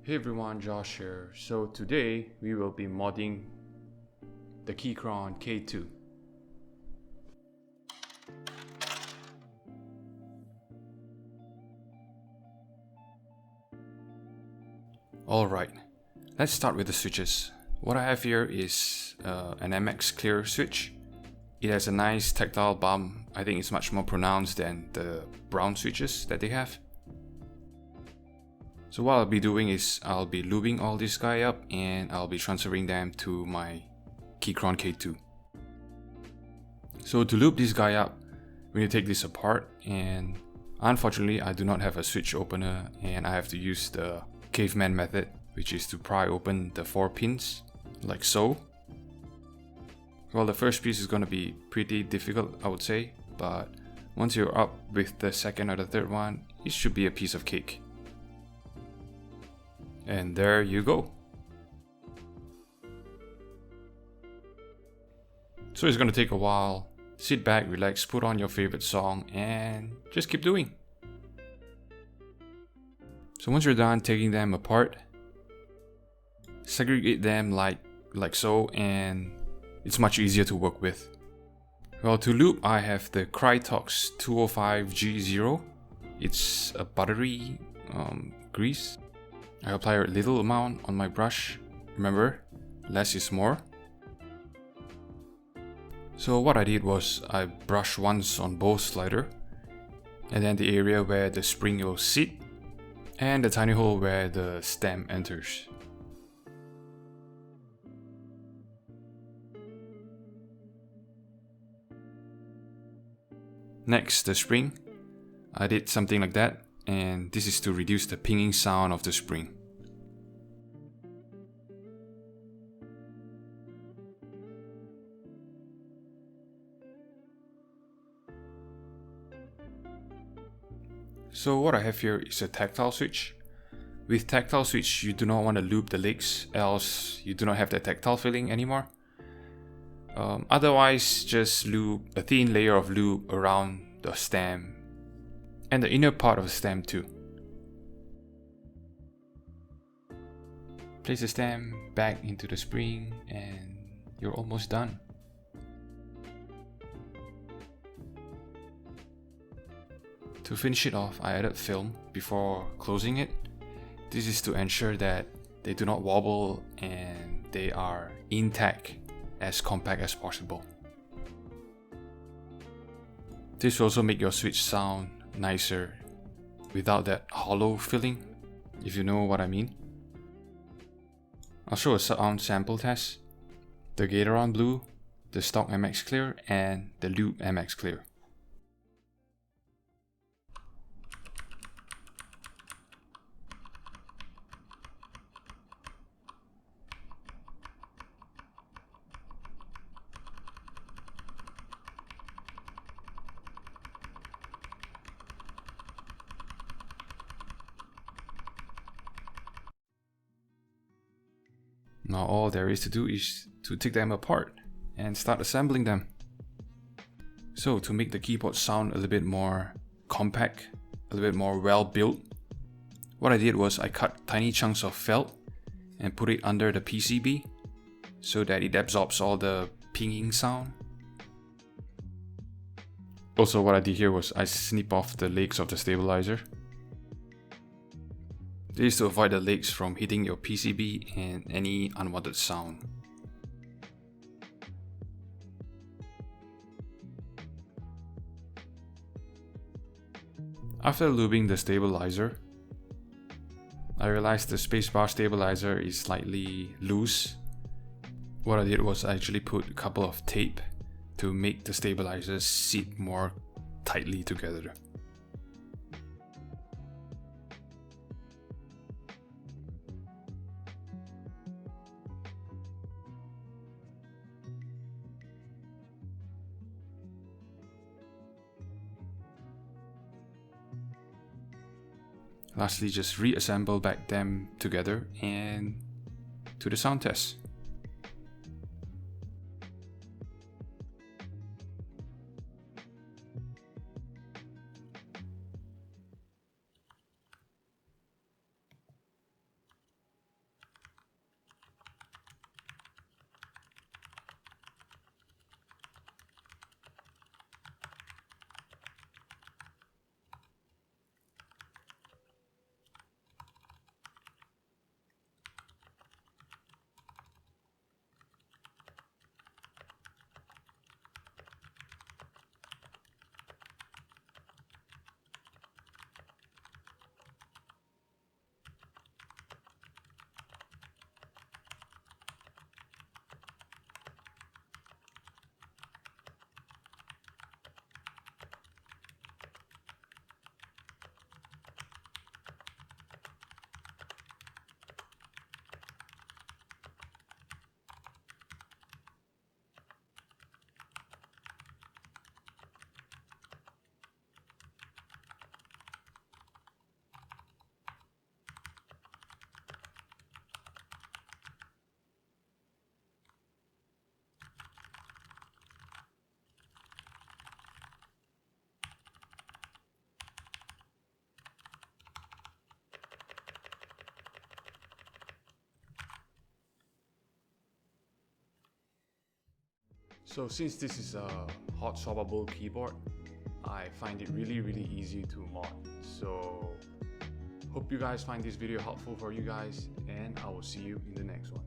Hey everyone, Josh here. So today we will be modding the Keychron K2. Alright, let's start with the switches. What I have here is an MX Clear switch. It has a nice tactile bump. I think it's much more pronounced than the brown switches that they have. So what I'll be doing is I'll be lubing all this guy up and I'll be transferring them to my Keychron K2. So to lube this guy up, we need to take this apart, and unfortunately I do not have a switch opener and I have to use the caveman method, which is to pry open the 4 pins like so. Well, the first piece is going to be pretty difficult, I would say, but once you're up with the second or the third one, it should be a piece of cake. And there you go. So it's going to take a while. Sit back, relax, put on your favorite song, and just keep doing. So once you're done taking them apart, segregate them like so, and it's much easier to work with. Well, to lube, I have the Krytox 205G0. It's a buttery grease. I apply a little amount on my brush. Remember, less is more. So what I did was I brushed once on both slider, and then the area where the spring will sit, and the tiny hole where the stem enters. Next, the spring. I did something like that, and this is to reduce the pinging sound of the spring. So what I have here is a tactile switch. With tactile switch, you do not want to lube the legs, else you do not have that tactile feeling anymore. Otherwise, just lube a thin layer of lube around the stem and the inner part of the stem too. Place the stem back into the spring and you're almost done. To finish it off, I added film before closing it. This is to ensure that they do not wobble and they are intact, as compact as possible. This will also make your switch sound nicer without that hollow feeling, if you know what I mean. I'll show a sound sample test. The Gateron Blue, the stock MX Clear, and the Lube MX Clear. Now all there is to do is to take them apart and start assembling them. So to make the keyboard sound a little bit more compact, a little bit more well built, what I did was I cut tiny chunks of felt and put it under the PCB so that it absorbs all the pinging sound. Also, what I did here was I snip off the legs of the stabilizer. This is to avoid the legs from hitting your PCB and any unwanted sound. After lubing the stabilizer, I realized the spacebar stabilizer is slightly loose. What I did was I actually put a couple of tape to make the stabilizers sit more tightly together. Lastly, just reassemble back them together and to the sound test. So since this is a hot-swappable keyboard, I find it really easy to mod. So hope you guys find this video helpful for you guys, and I will see you in the next one.